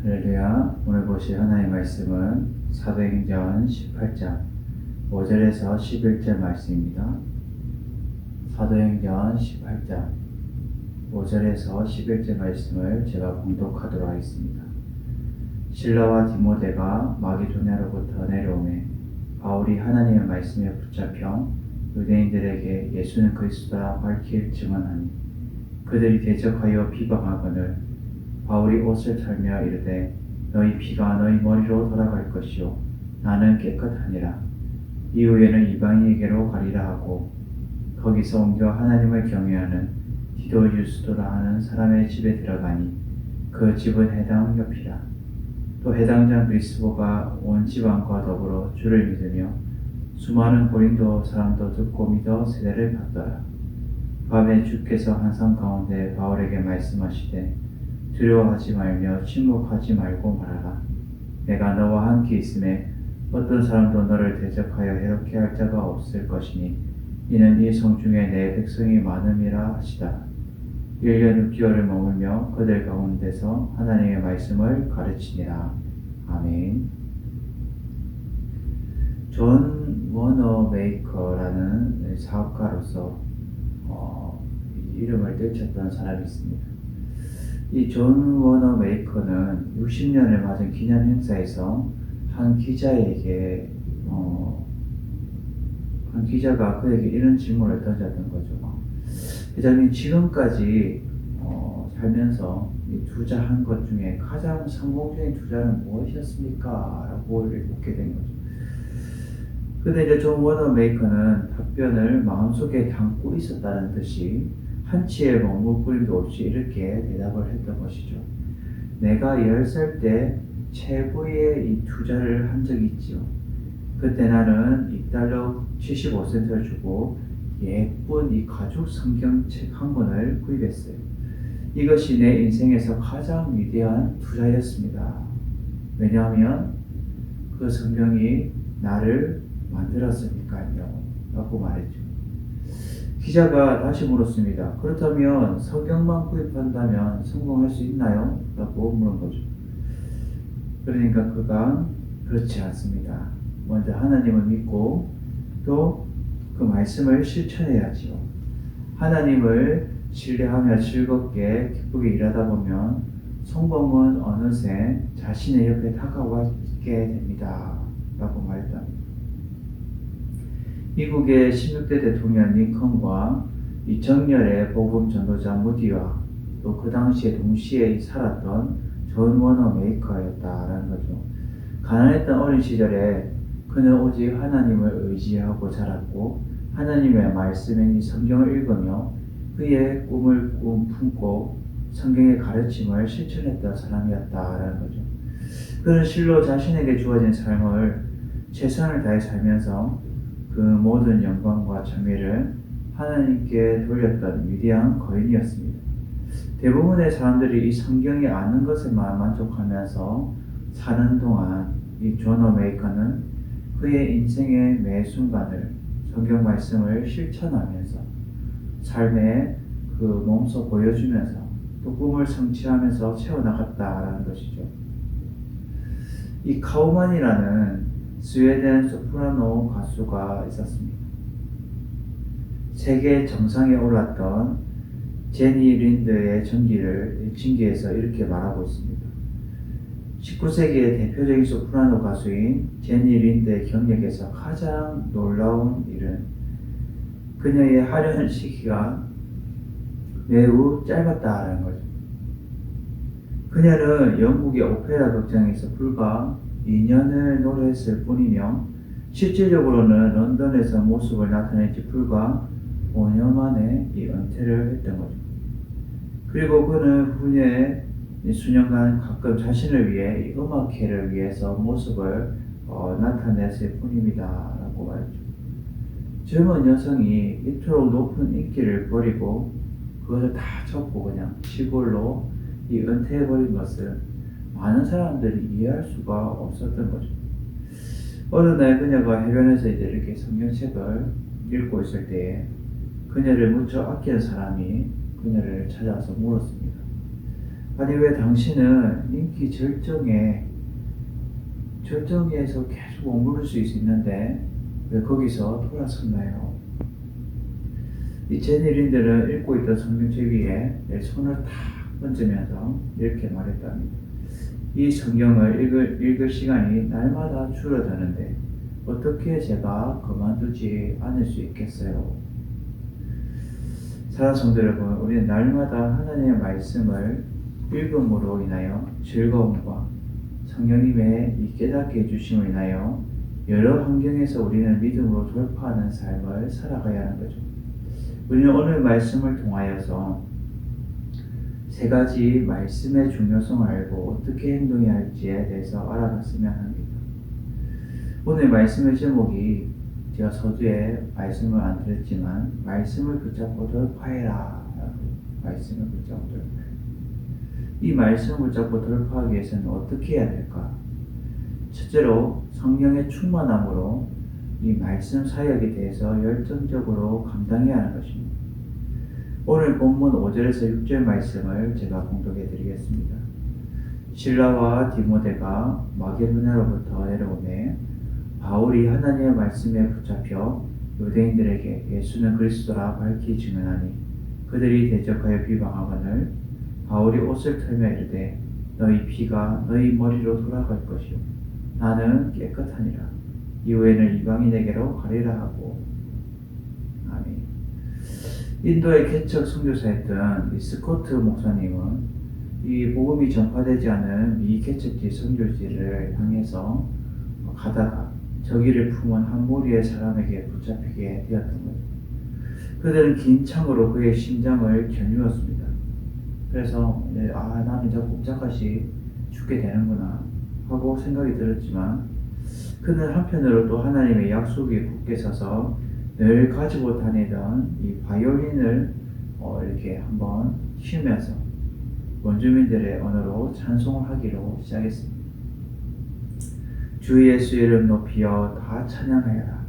할렐루야. 오늘 보실 하나님의 말씀은 사도행전 18장 5절에서 11절 말씀입니다. 사도행전 18장 5절에서 11절 말씀을 제가 봉독하도록 하겠습니다. 실라와 디모데가 마게도냐로부터 내려오매 바울이 하나님의 말씀에 붙잡혀 유대인들에게 예수는 그리스도라 밝히 증언하니 그들이 대적하여 비방하거늘 바울이 옷을 털며 이르되 너희 피가 너희 머리로 돌아갈 것이요 나는 깨끗하니라. 이후에는 이방인에게로 가리라 하고 거기서 옮겨 하나님을 경외하는 디도 유스도라 하는 사람의 집에 들어가니 그 집은 해당 옆이라. 또 해당장 그리스도가 온 지방과 더불어 주를 믿으며 수많은 고린도 사람도 듣고 믿어 세례를 받더라. 밤에 주께서 환상 가운데 바울에게 말씀하시되 두려워하지 말며 침묵하지 말고 말하라. 내가 너와 함께 있음에 어떤 사람도 너를 대적하여 해롭게 할 자가 없을 것이니 이는 이 성 중에 내 백성이 많음이라 하시다. 1년 6개월을 머물며 그들 가운데서 하나님의 말씀을 가르치니라. 아멘. 존 워너메이커라는 사업가로서 이름을 떨쳤던 사람이 있습니다. 이 존 워너메이커는 60년을 맞은 기념 행사에서 한 기자에게 한 기자가 그에게 이런 질문을 던졌던 거죠. 회장님, 지금까지 살면서 이 투자한 것 중에 가장 성공적인 투자는 무엇이었습니까? 라고 묻게 된 거죠. 근데 이제 존 워너메이커는 답변을 마음속에 담고 있었다는 듯이 한치의 머뭇거림도 없이 이렇게 대답을 했던 것이죠. 내가 10살 때 최고의 이 투자를 한 적이 있지요. 그때 나는 $1 75센트를 주고 예쁜 이 가죽 성경책 한 권을 구입했어요. 이것이 내 인생에서 가장 위대한 투자였습니다. 왜냐하면 그 성경이 나를 만들었으니까요. 라고 말했죠. 기자가 다시 물었습니다. 그렇다면 성경만 구입한다면 성공할 수 있나요? 라고 물은 거죠. 그러니까 그가 그렇지 않습니다. 먼저 하나님을 믿고 또 그 말씀을 실천해야지요. 하나님을 신뢰하며 즐겁게 기쁘게 일하다 보면 성공은 어느새 자신의 옆에 다가와 있게 됩니다. 라고 말했답니다. 미국의 16대 대통령 링컨과 이 정열의 복음 전도자 무디와 또 그 당시에 동시에 살았던 존 워너메이커였다라는 거죠. 가난했던 어린 시절에 그는 오직 하나님을 의지하고 자랐고 하나님의 말씀인 이 성경을 읽으며 그의 꿈을 품고 성경의 가르침을 실천했던 사람이었다라는 거죠. 그는 실로 자신에게 주어진 삶을 최선을 다해 살면서 그 모든 영광과 찬미를 하나님께 돌렸던 위대한 거인이었습니다. 대부분의 사람들이 이 성경이 아는 것에만 만족하면서 사는 동안 이 존 워너메이커는 그의 인생의 매 순간을 성경 말씀을 실천하면서 삶의 그 몸소 보여주면서 또 꿈을 성취하면서 채워나갔다라는 것이죠. 이 카우만이라는 스웨덴 소프라노 가수가 있었습니다. 세계 정상에 올랐던 제니 린드의 전기에서 이렇게 말하고 있습니다. 19세기의 대표적인 소프라노 가수인 제니 린드의 경력에서 가장 놀라운 일은 그녀의 화려한 시기가 매우 짧았다라는 거죠. 그녀는 영국의 오페라 극장에서 불과 2년을 노래했을 뿐이며 실질적으로는 런던에서 모습을 나타낸 지 불과 5년 만에 이 은퇴를 했던 거죠. 그리고 그는 후에 수년간 가끔 자신을 위해 이 음악회를 위해서 모습을 나타냈을 뿐입니다. 라고 말했죠. 젊은 여성이 이토록 높은 인기를 버리고 그것을 다 접고 그냥 시골로 이 은퇴해버린 것을 많은 사람들이 이해할 수가 없었던 거죠. 어느 날 그녀가 해변에서 이제 이렇게 성경책을 읽고 있을 때에 그녀를 무척 아끼는 사람이 그녀를 찾아와서 물었습니다. 아니 왜 당신은 인기 절정에서 계속 머무를 수 있는데 왜 거기서 돌아섰나요? 이 제니린들은 읽고 있던 성경책 위에 내 손을 탁 얹으면서 이렇게 말했답니다. 이 성경을 읽을 시간이 날마다 줄어드는데 어떻게 제가 그만두지 않을 수 있겠어요? 사랑하는 성도 여러분, 우리는 날마다 하나님의 말씀을 읽음으로 인하여 즐거움과 성령님의 이 깨닫게 해주심을 인하여 여러 환경에서 우리는 믿음으로 돌파하는 삶을 살아가야 하는 거죠. 우리는 오늘 말씀을 통하여서 세 가지 말씀의 중요성을 알고 어떻게 행동해야 할지에 대해서 알아봤으면 합니다. 오늘 말씀의 제목이 제가 서두에 말씀을 안 드렸지만 말씀을 붙잡고 돌파해라. 말씀을 붙잡고 돌파해라. 이 말씀을 붙잡고 돌파하기 위해서는 어떻게 해야 될까? 첫째로 성령의 충만함으로 이 말씀 사역에 대해서 열정적으로 감당해야 하는 것입니다. 오늘 본문 5절에서 6절 말씀을 제가 공독해 드리겠습니다. 실라와 디모데가 마게도냐로부터 내려오매 바울이 하나님의 말씀에 붙잡혀 유대인들에게 예수는 그리스도라 밝히 증언하니 그들이 대적하여 비방하거늘 바울이 옷을 털며 이르되 너희 피가 너희 머리로 돌아갈 것이요 나는 깨끗하니라. 이후에는 이방인에게로 가리라 하고. 아멘. 인도의 개척 선교사였던 이 스코트 목사님은 이 복음이 전파되지 않은 미 개척지 선교지를 향해서 가다가 저기를 품은 한 무리의 사람에게 붙잡히게 되었던 거죠. 그들은 긴 창으로 그의 심장을 겨누었습니다. 그래서 나는 이제 꼼짝없이 죽게 되는구나 하고 생각이 들었지만 그는 한편으로 또 하나님의 약속이 굳게 서서 늘 가지고 다니던 이 바이올린을 이렇게 한번 치면서 원주민들의 언어로 찬송을 하기로 시작했습니다. 주 예수 이름 높이여 다 찬양하여라.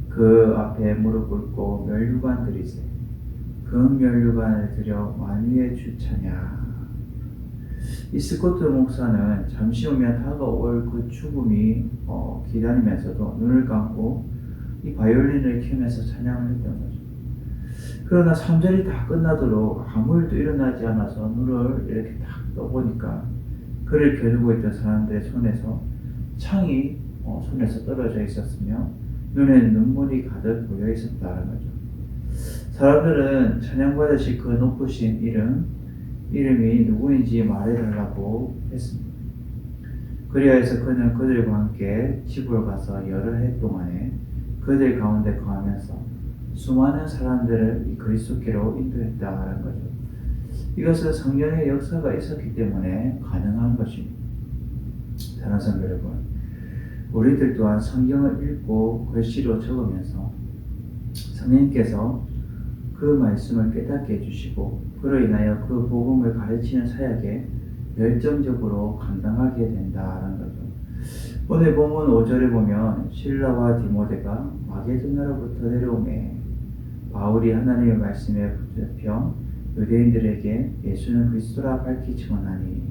그 앞에 무릎 꿇고 면류관 드리세. 그 면류관을 드려 만유의 주 찬양. 이 스코트 목사는 잠시 후면 다가올 그 죽음이 기다리면서도 눈을 감고 이 바이올린을 켜면서 찬양을 했던 거죠. 그러나 3절이 다 끝나도록 아무 일도 일어나지 않아서 눈을 이렇게 딱 떠보니까 그를 겨누고 있던 사람들의 손에서 창이 손에서 떨어져 있었으며 눈에는 눈물이 가득 고여 있었다는 거죠. 사람들은 찬양받으실 그 높으신 이름이 누구인지 말해달라고 했습니다. 그리하여서 그는 그들과 함께 집으로 가서 여러 해 동안에 그들 가운데 거하면서 수많은 사람들을 이 그리스도께로 인도했다는 거죠. 이것은 성령의 역사가 있었기 때문에 가능한 것입니다. 사랑하는 성도 여러분, 우리들 또한 성경을 읽고 글씨로 적으면서 성령님께서 그 말씀을 깨닫게 해주시고 그로 인하여 그 복음을 가르치는 사역에 열정적으로 감당하게 된다는 거죠. 오늘 본문 5절에 보면 실라와 디모데가 마게도냐로부터 내려오매 바울이 하나님의 말씀에 붙잡혀 유대인들에게 예수는 그리스도라 밝히 증언하니.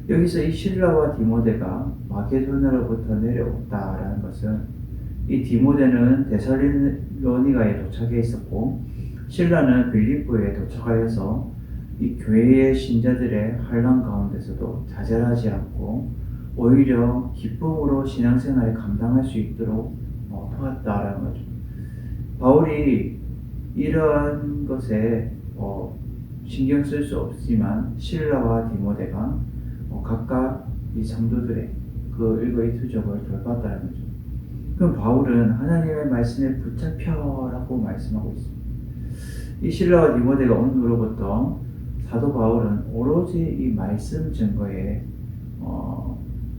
여기서 이 실라와 디모데가 마게도냐로부터 내려왔다라는 것은 이 디모데는 데살로니가에 도착해 있었고 실라는 빌립보에 도착하여서 이 교회의 신자들의 환난 가운데서도 좌절하지 않고 오히려 기쁨으로 신앙생활을 감당할 수 있도록 도왔다라는 거죠. 바울이 이러한 것에 신경 쓸 수 없지만 실라와 디모데가 각각 이 성도들의 그 일거이투족을 돌봤다는 거죠. 그럼 바울은 하나님의 말씀에 붙잡혀라고 말씀하고 있습니다. 이 실라와 디모데가 온 후로부터 사도 바울은 오로지 이 말씀 증거에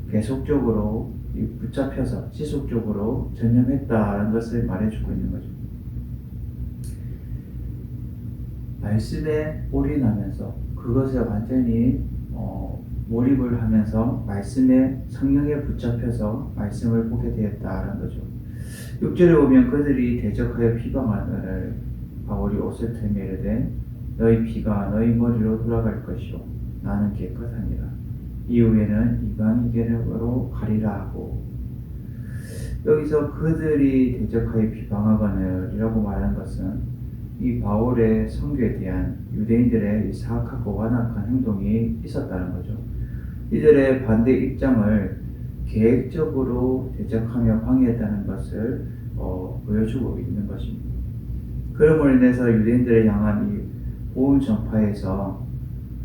계속적으로 붙잡혀서 지속적으로 전념했다는 것을 말해주고 있는 거죠. 말씀에 올인하면서 그것에 완전히 몰입을 하면서 말씀에 성령에 붙잡혀서 말씀을 보게 되었다는 거죠. 6절에 보면 그들이 대적하여 비방하느를 바울이 옷을 털며 이르되 너희 피가 너희 머리로 돌아갈 것이요 나는 깨끗하니라. 이후에는 이방인에게로 가리라 하고, 여기서 그들이 대적하여 비방하거늘이라고 말하는 것은 이 바울의 선교에 대한 유대인들의 사악하고 완악한 행동이 있었다는 거죠. 이들의 반대 입장을 계획적으로 대적하며 방해했다는 것을 보여주고 있는 것입니다. 그럼으로 인해서 유대인들을 향한 이 복음 전파에서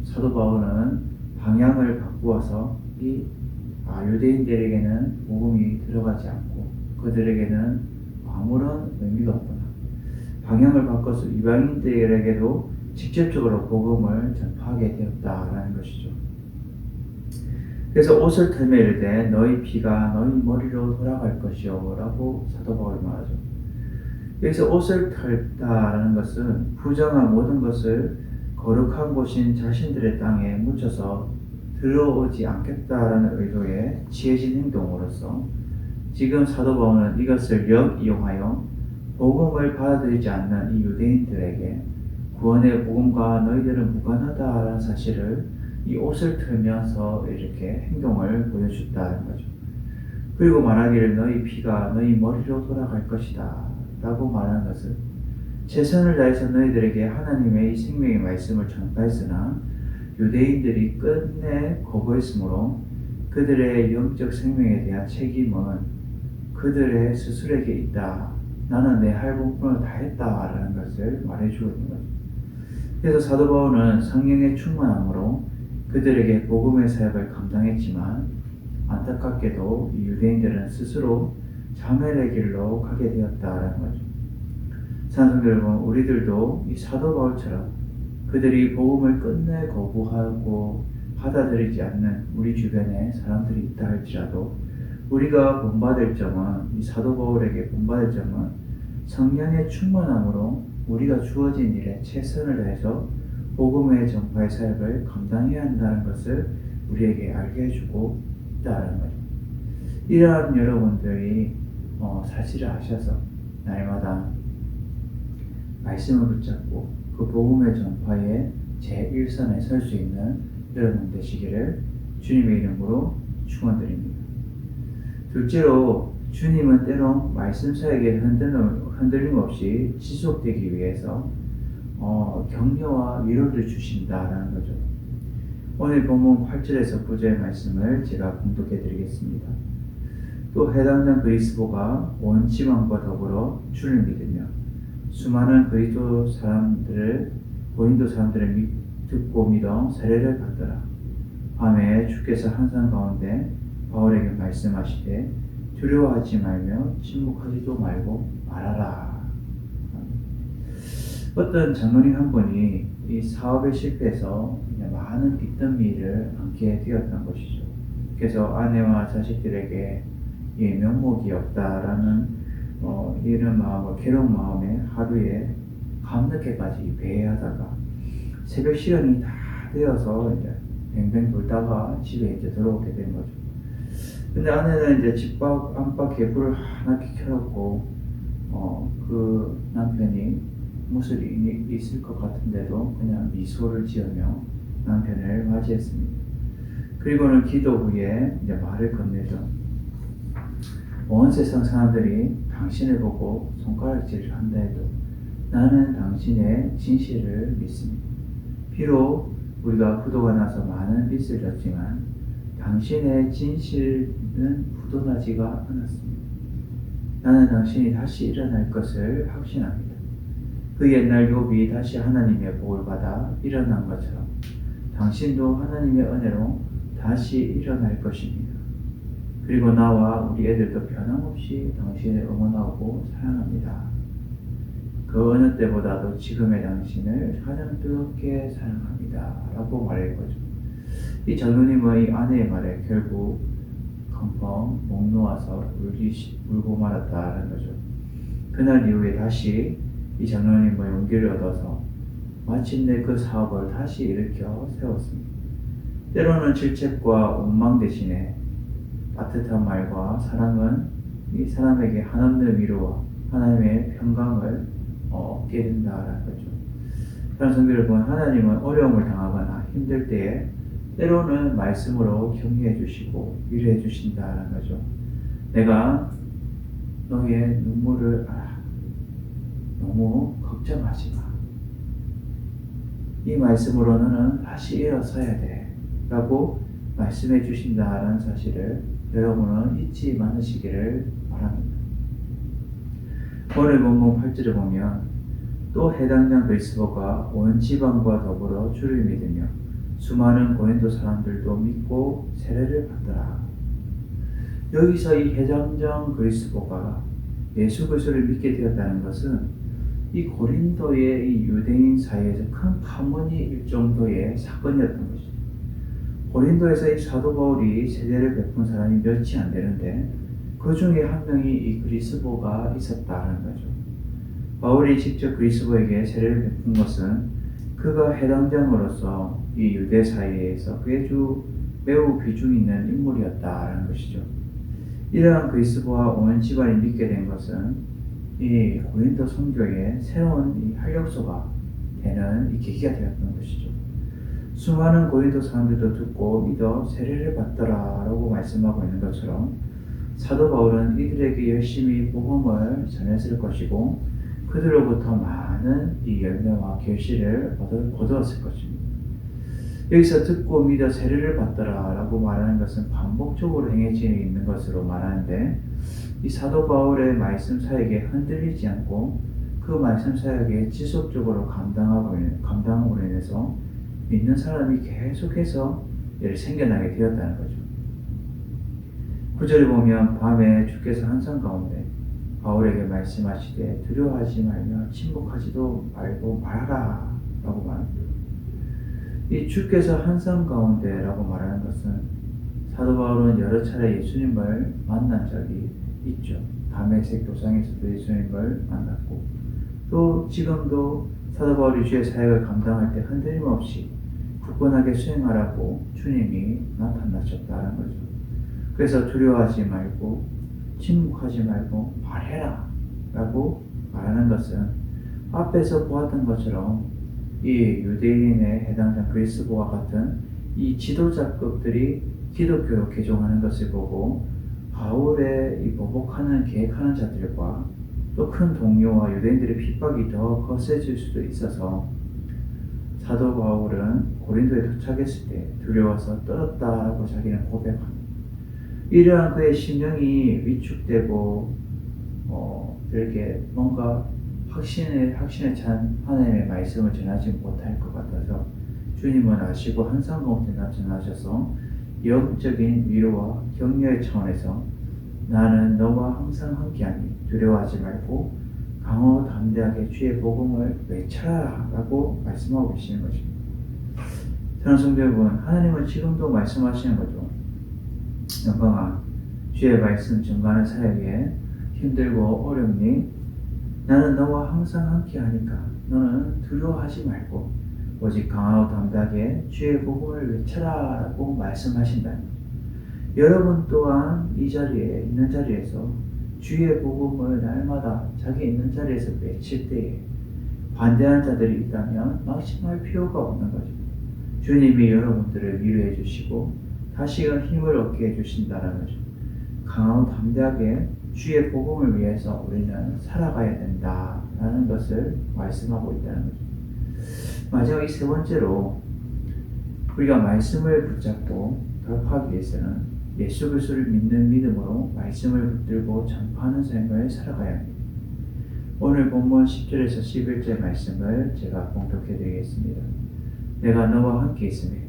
사도 바울은 방향을 바꾸어서 유대인들에게는 복음이 들어가지 않고 그들에게는 아무런 의미가 없구나. 방향을 바꿔서 이방인들에게도 직접적으로 복음을 전파하게 되었다라는 것이죠. 그래서 옷을 털매 이르되 너희 피가 너희 머리로 돌아갈 것이요 라고 사도 바울이 말하죠. 여기서 옷을 털다라는 것은 부정한 모든 것을 거룩한 곳인 자신들의 땅에 묻혀서 들어오지 않겠다라는 의도에 취해진 행동으로서 지금 사도 바울은 이것을 역이용하여 복음을 받아들이지 않는 이 유대인들에게 구원의 복음과 너희들은 무관하다라는 사실을 이 옷을 털면서 이렇게 행동을 보여줬다는 거죠. 그리고 말하기를 너희 피가 너희 머리로 돌아갈 것이다 라고 말하는 것은 최선을 다해서 너희들에게 하나님의 이 생명의 말씀을 전파했으나 유대인들이 끝내 거부했으므로 그들의 영적 생명에 대한 책임은 그들의 스스로에게 있다. 나는 내 할 부분을 다 했다라는 것을 말해주고 있는 거죠. 그래서 사도 바울은 성령의 충만함으로 그들에게 복음의 사역을 감당했지만 안타깝게도 이 유대인들은 스스로 자멸의 길로 가게 되었다라는 거죠. 사랑하는 여러분, 우리들도 이 사도 바울처럼 그들이 복음을 끝내 거부하고 받아들이지 않는 우리 주변에 사람들이 있다 할지라도 우리가 본받을 점은 이 사도 바울에게 본받을 점은 성령의 충만함으로 우리가 주어진 일에 최선을 다해서 복음의 전파의 사역을 감당해야 한다는 것을 우리에게 알게 해주고 있다는 거죠. 이러한 여러분들이 사실을 아셔서 날마다 말씀을 붙잡고 그 복음의 전파에 제1선에 설 수 있는 여러분 되시기를 주님의 이름으로 축원드립니다. 둘째로 주님은 때론 말씀 사역에 흔들림 없이 지속되기 위해서 격려와 위로를 주신다라는 거죠. 오늘 본문 8절에서 9절의 말씀을 제가 봉독해 드리겠습니다. 또 해당장 그리스도가 온 지방과 더불어 주를 믿으며 수많은 고린도 사람들을 듣고 믿어 세례를 받더라. 밤에 주께서 한산 가운데 바울에게 말씀하시되 두려워하지 말며 침묵하지도 말고 말하라. 어떤 장로님 한 분이 이 사업에 실패해서 많은 빚더미를 안게 되었던 것이죠. 그래서 아내와 자식들에게 면목이 없다라는 이런 마음과 괴로운 마음에 하루에 밤늦게까지 배회하다가 새벽 시간이 다 되어서 이제 뱅뱅 돌다가 집에 이제 들어오게 된 거죠. 근데 아내는 이제 집 안팎에 불을 하나씩 켜놓고 그 남편이 무슨 일이 있을 것 같은데도 그냥 미소를 지으며 남편을 맞이했습니다. 그리고는 기도 후에 이제 말을 건네죠. 온 세상 사람들이 당신을 보고 손가락질을 한다 해도 나는 당신의 진실을 믿습니다. 비록 우리가 부도가 나서 많은 빚을 졌지만 당신의 진실은 부도나지가 않았습니다. 나는 당신이 다시 일어날 것을 확신합니다. 그 옛날 욥이 다시 하나님의 복을 받아 일어난 것처럼 당신도 하나님의 은혜로 다시 일어날 것입니다. 그리고 나와 우리 애들도 변함없이 당신을 응원하고 사랑합니다. 그 어느 때보다도 지금의 당신을 가장 뜨겁게 사랑합니다. 라고 말했거죠. 이 장로님의 아내의 말에 결국 펑펑 목 놓아서 울고 말았다는 거죠. 그날 이후에 다시 이 장로님의 용기를 얻어서 마침내 그 사업을 다시 일으켜 세웠습니다. 때로는 질책과 원망 대신에 따뜻한 말과 사랑은 이 사람에게 한없는 위로와 하나님의 평강을 얻게 된다라는 거죠. 사랑하는 성도 여러분, 하나님은 어려움을 당하거나 힘들 때에 때로는 말씀으로 격려해 주시고 위로해 주신다는 거죠. 내가 너의 눈물을 알아. 너무 걱정하지 마. 이 말씀으로 너는 다시 일어서야 돼. 라고 말씀해 주신다는 사실을 여러분은 잊지 마시기를 바랍니다. 오늘 본문 8절을 보면 또 해당 장 그리스도가 온 지방과 더불어 주를 믿으며 수많은 고린도 사람들도 믿고 세례를 받더라. 여기서 이 해당장 그리스도가 예수 그리스도를 믿게 되었다는 것은 이 고린도의 이 유대인 사회에서 큰 파문이 일 정도의 사건이었던 것이죠. 고린도에서 이 사도 바울이 세례를 베푼 사람이 몇이 안 되는데 그 중에 한 명이 이 그리스도가 있었다는 거죠. 바울이 직접 그리스도에게 세례를 베푼 것은 그가 해당장으로서 이 유대 사회에서 그의 매우 비중 있는 인물이었다는 것이죠. 이러한 그리스도와 온 집안이 믿게 된 것은 이 고린도 선교의 새로운 이 활력소가 되는 이 계기가 되었던 것이죠. 수많은 고린도 사람들도 듣고 믿어 세례를 받더라라고 말씀하고 있는 것처럼 사도 바울은 이들에게 열심히 복음을 전했을 것이고 그들로부터 많은 이 열매와 결실을 거두었을 것입니다. 여기서 듣고 믿어 세례를 받더라라고 말하는 것은 반복적으로 행해지고 있는 것으로 말하는데 이 사도 바울의 말씀 사역에 흔들리지 않고 그 말씀 사역에 지속적으로 감당함으로 인해서 믿는 사람이 계속해서 생겨나게 되었다는 거죠. 9절을 보면 밤에 주께서 한산 가운데 바울에게 말씀하시되 두려워하지 말며 침묵하지도 말고 말하라 라고 말합니다. 이 주께서 한산 가운데라고 말하는 것은 사도 바울은 여러 차례 예수님을 만난 적이 있죠. 다메섹 도상에서도 예수님을 만났고 또 지금도 사도 바울이 주의 사역을 감당할 때 흔들림 없이 굳건하게 수행하라고 주님이 나타나셨다는 거죠. 그래서 두려워하지 말고 침묵하지 말고 말해라 라고 말하는 것은 앞에서 보았던 것처럼 이 유대인에 해당하는 그리스도와 같은 이 지도자급들이 기독교로 개종하는 것을 보고 바울의 이 보복하는 계획하는 자들과 또 큰 동료와 유대인들의 핍박이 더 거세질 수도 있어서 사도 바울은 고린도에 도착했을 때 두려워서 떨었다라고 자기는 고백합니다. 이러한 그의 심령이 위축되고 이렇게 뭔가 확신에 찬 하나님의 말씀을 전하지 못할 것 같아서 주님은 아시고 한상 가운데 나타나셔서 영적인 위로와 격려의 차원에서 나는 너와 항상 함께하니 두려워하지 말고 강하고 담대하게 주의 복음을 외쳐라 라고 말씀하고 계시는 것입니다. 사랑하는 성도 여러분, 하나님은 지금도 말씀하시는 거죠. 영광아, 주의 말씀 증거하는 사역에 힘들고 어렵니? 나는 너와 항상 함께하니까 너는 두려워하지 말고 오직 강하고 담대하게 주의 복음을 외쳐라 라고 말씀하신다는 거죠. 여러분 또한 이 자리에 있는 자리에서 주의 복음을 날마다 자기 있는 자리에서 외칠 때에 반대하는 자들이 있다면 막심할 필요가 없는 거죠. 주님이 여러분들을 위로해 주시고 다시금 힘을 얻게 해주신다는 거죠. 강하고 담대하게 주의 복음을 위해서 우리는 살아가야 된다라는 것을 말씀하고 있다는 거죠. 마지막 이 세 번째로 우리가 말씀을 붙잡고 돌파하기 위해서는 예수 그리스도를 믿는 믿음으로 말씀을 붙들고 전파하는 삶을 살아가야 합니다. 오늘 본문 10절에서 11절 말씀을 제가 봉독해 드리겠습니다. 내가 너와 함께 있으며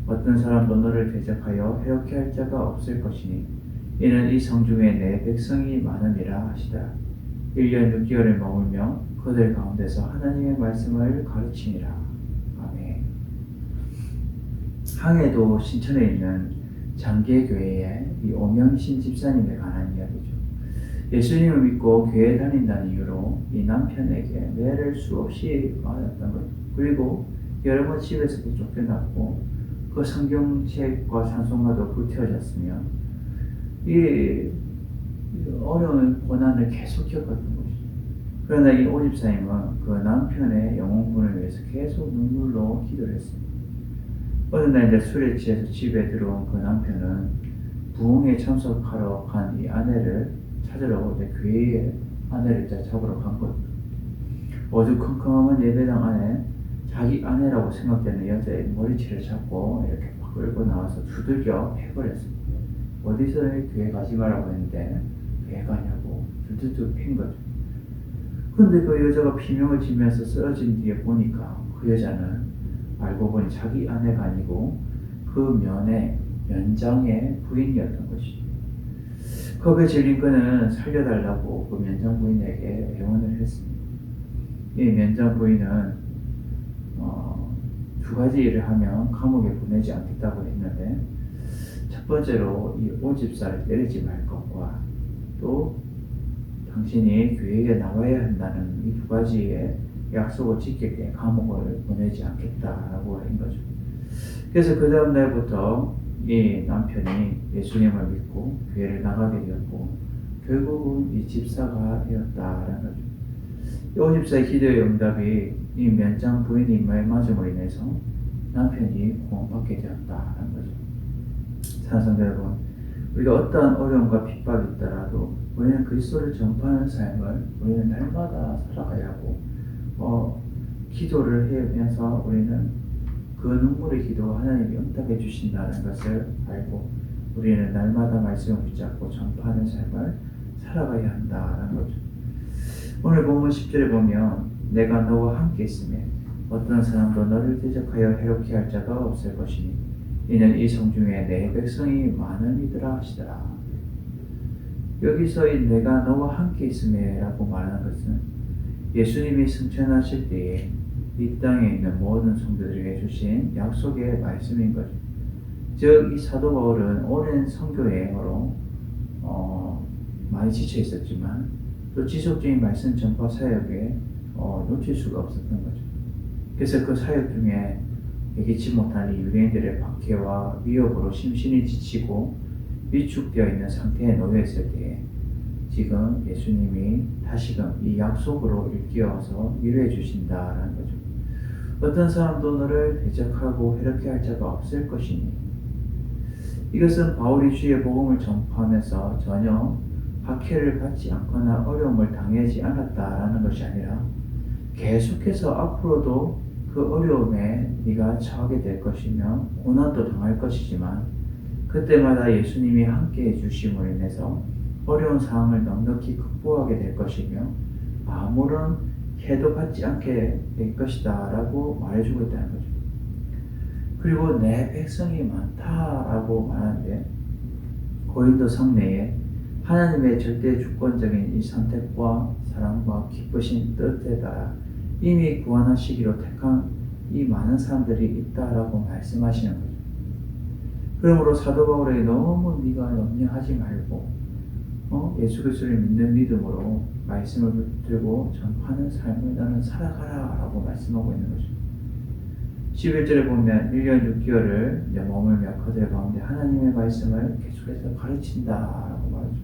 어떤 사람도 너를 대적하여 해롭게 할 자가 없을 것이니 이는 이 성중에 내 백성이 많음이라 하시다. 1년 6개월을 머물며 그들 가운데서 하나님의 말씀을 가르치니라. 아멘. 항해도 신천에 있는 장계교회의 이 오명신 집사님에 관한 이야기죠. 예수님을 믿고 교회에 다닌다는 이유로 이 남편에게 매를 수없이 맞았던 것, 그리고 여러 번 집에서도 쫓겨났고 그 성경책과 찬송가도 불태워졌으며 이 어려운 고난을 계속 겪었던 것이죠. 그러나 이 오 집사님은 그 남편의 영혼군을 위해서 계속 눈물로 기도를 했습니다. 어느 날 이제 술에 취해서 집에 들어온 그 남편은 부흥에 참석하러 간 이 아내를 찾으러 이제 교회에 아내를 이제 잡으러 간 겁니다. 어두컴컴한 예배당 안에 자기 아내라고 생각되는 여자의 머리채를 잡고 이렇게 막 끌고 나와서 두들겨 패버렸습니다. 어디서 교회 가지 말라고 했는데 왜 가냐고 두들겨 핀 거죠. 근데 그 여자가 비명을 지면서 쓰러진 뒤에 보니까 그 여자는 알고 보니 자기 아내가 아니고 그 면장의 부인이었던 것이죠. 겁에 질린 그는 살려달라고 그 면장 부인에게 애원을 했습니다. 이 면장 부인은 두 가지 일을 하면 감옥에 보내지 않겠다고 했는데, 첫 번째로 이 오집사를 때리지 말 것과 또 당신이 교회에 나와야 한다는 이 두 가지의 약속을 지킬 때 감옥을 보내지 않겠다라고 한 거죠. 그래서 그 다음 날부터 이 남편이 예수님을 믿고 교회를 나가게 되었고 결국은 이 집사가 되었다라는 거죠. 이 오집사의 기도의 응답이 이 면장 부인의 인마에 맞음으로 인해서 남편이 구원받게 되었다라는 거죠. 사랑하는 여러분, 우리가 어떠한 어려움과 핍박이 있더라도 우리는 그리스도를 전파하는 삶을 우리는 날마다 살아가야 하고 기도를 하면서 우리는 그 눈물의 기도와 하나님이 응답해 주신다는 것을 알고 우리는 날마다 말씀을 붙잡고 전파하는 삶을 살아가야 한다는 거죠. 오늘 본문 10절에 보면 내가 너와 함께 있으면 어떤 사람도 너를 대적하여 해롭게 할 자가 없을 것이니 이는 이 성중에 내 백성이 많으니더라 하시더라. 여기서 이 내가 너와 함께 있음에 라고 말하는 것은 예수님이 승천하실 때에 이 땅에 있는 모든 성도들에게 주신 약속의 말씀인 거죠. 즉 이 사도 바울은 오랜 선교 여행으로 많이 지쳐 있었지만 또 지속적인 말씀 전파 사역에 놓칠 수가 없었던 거죠. 그래서 그 사역 중에 예기치 못한 유대인들의 박해와 위협으로 심신이 지치고 위축되어 있는 상태에 놓여 있을 때에 지금 예수님이 다시금 이 약속으로 일깨워서 위로해 주신다라는 거죠. 어떤 사람도 너를 대적하고 해롭게 할 자가 없을 것이니, 이것은 바울이 주의 복음을 전파하면서 전혀 박해를 받지 않거나 어려움을 당하지 않았다라는 것이 아니라 계속해서 앞으로도 그 어려움에 네가 처하게 될 것이며 고난도 당할 것이지만 그때마다 예수님이 함께해 주심으로 인해서 어려운 상황을 넉넉히 극복하게 될 것이며 아무런 해도 받지 않게 될 것이다 라고 말해주고 있다는 거죠. 그리고 내 백성이 많다라고 말하는데 고린도 성내에 하나님의 절대 주권적인 이 선택과 사랑과 기쁘신 뜻에 따라 이미 구원하시기로 택한 이 많은 사람들이 있다라고 말씀하시는 거죠. 그러므로 사도 바울에게 너무 네가 염려하지 말고 예수 그리스도를 믿는 믿음으로 말씀을 붙들고 전파하는 삶을 너는 살아가라 라고 말씀하고 있는 거죠. 11절에 보면 1년 6개월을 머물며 그들 가운데 하나님의 말씀을 계속해서 가르친다 라고 말하죠.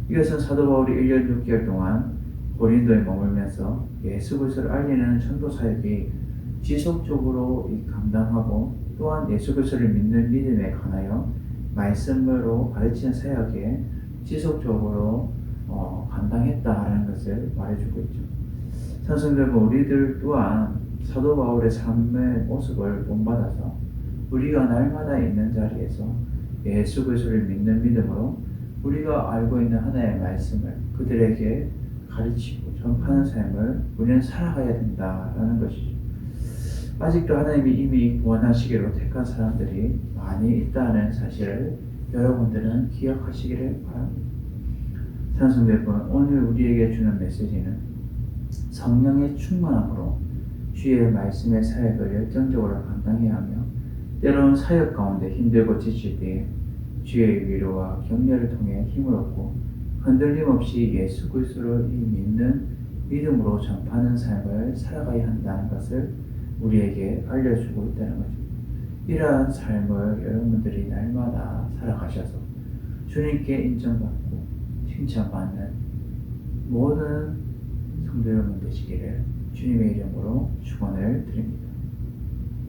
이것은 사도 바울이 1년 6개월 동안 고린도에 머물면서 예수 그리스도를 알리는 전도 사역이 지속적으로 감당하고 또한 예수 그리스도를 믿는 믿음에 관하여 말씀으로 가르치는 사역에 지속적으로 감당했다라는 것을 말해주고 있죠. 찬송들 우리들 또한 사도 바울의 삶의 모습을 본받아서 우리가 날마다 있는 자리에서 예수 그리스도를 믿는 믿음으로 우리가 알고 있는 하나님의 말씀을 그들에게 가르치고 전파하는 삶을 우리는 살아가야 된다라는 것이죠. 아직도 하나님이 이미 구원하시기로 택한 사람들이 많이 있다는 사실을 여러분들은 기억하시기를 바랍니다. 찬송 여러분, 오늘 우리에게 주는 메시지는 성령의 충만함으로 주의 말씀의 사역을 열정적으로 감당해야 하며 때로는 사역 가운데 힘들고 지칠 때에 주의 위로와 격려를 통해 힘을 얻고 흔들림 없이 예수 그리스도를 믿는 믿음으로 전파하는 삶을 살아가야 한다는 것을 우리에게 알려주고 있다는 거죠. 이러한 삶을 여러분들이 날마다 살아가셔서 주님께 인정받고 칭찬받는 모든 성도 여러분 되시기를 주님의 이름으로 축원을 드립니다.